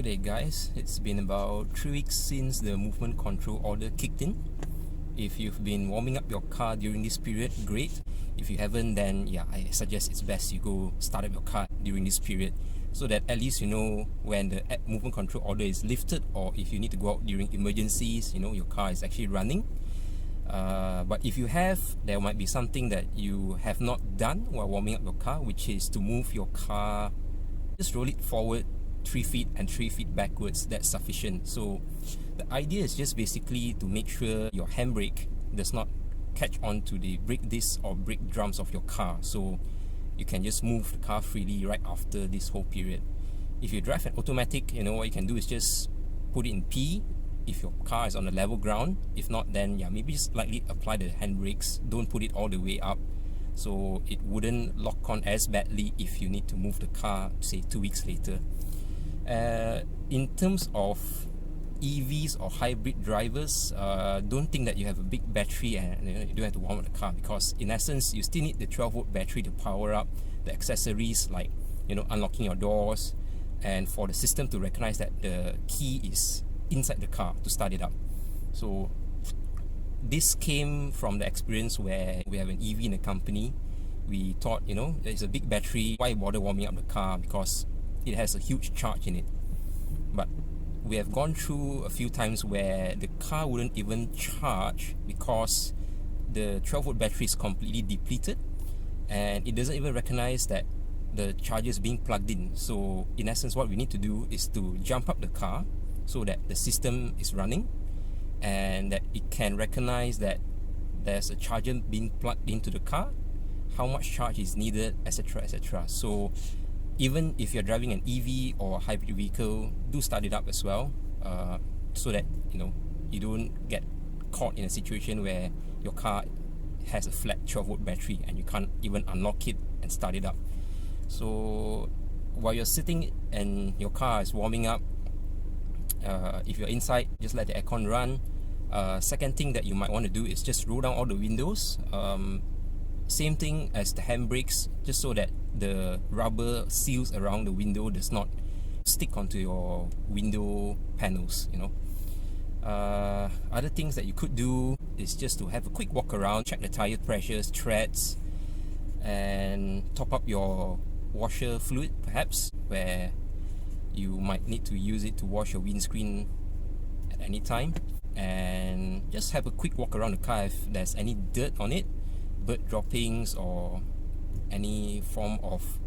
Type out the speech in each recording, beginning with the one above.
Good day guys, it's been about 3 weeks since the movement control order kicked in. If you've been warming up your car during this period, great. If you haven't, then yeah, I suggest it's best you go start up your car during this period so that at least you know when the movement control order is lifted, or if you need to go out during emergencies, you know your car is actually running. But if you have, there might be something that you have not done while warming up your car, which is to move your car, just roll it forward 3 feet and 3 feet backwards. That's sufficient. So the idea is just basically to make sure your handbrake does not catch on to the brake disc or brake drums of your car, so you can just move the car freely right after this whole period. If you drive an automatic, you know what you can do is just put it in P if your car is on a level ground. If not, then yeah, maybe slightly apply the handbrakes. Don't put it all the way up so it wouldn't lock on as badly if you need to move the car, say 2 weeks later. In terms of EVs or hybrid drivers, don't think that you have a big battery and you don't have to warm up the car, because in essence you still need the 12-volt battery to power up the accessories like unlocking your doors, and for the system to recognize that the key is inside the car to start it up. So this came from the experience where we have an EV in the company. We thought, there's a big battery, why bother warming up the car, because it has a huge charge in it. But we have gone through a few times where the car wouldn't even charge because the 12-volt battery is completely depleted and it doesn't even recognize that the charger is being plugged in. So in essence, what we need to do is to jump up the car so that the system is running and that it can recognize that there's a charger being plugged into the car, how much charge is needed, etc, etc. So even if you're driving an EV or a hybrid vehicle, do start it up as well, so that you don't get caught in a situation where your car has a flat 12-volt battery and you can't even unlock it and start it up. So while you're sitting and your car is warming up, if you're inside, just let the aircon run. Second thing that you might want to do is just roll down all the windows. Same thing as the handbrakes, just so that the rubber seals around the window does not stick onto your window panels. Other things that you could do is just to have a quick walk around, check the tire pressures, treads, and top up your washer fluid perhaps, where you might need to use it to wash your windscreen at any time. And just have a quick walk around the car if there's any dirt on it, bird droppings or any form of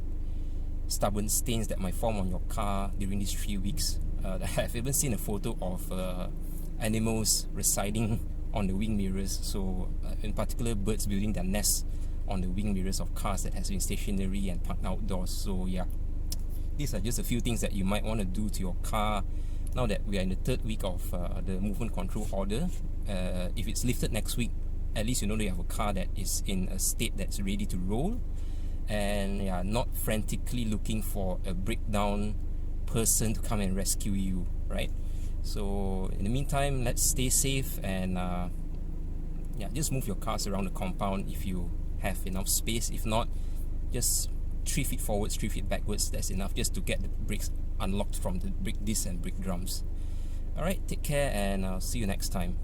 stubborn stains that might form on your car during these 3 weeks. I've even seen a photo of animals residing on the wing mirrors, so in particular birds building their nests on the wing mirrors of cars that has been stationary and parked outdoors. So yeah, these are just a few things that you might want to do to your car now that we are in the 3rd week of the movement control order. If it's lifted next week, at least you know that you have a car that is in a state that's ready to roll, and yeah, not frantically looking for a breakdown person to come and rescue you, right? So in the meantime, let's stay safe and just move your cars around the compound if you have enough space. If not, just 3 feet forwards, 3 feet backwards, that's enough just to get the brakes unlocked from the brake disc and brake drums. Alright, take care and I'll see you next time.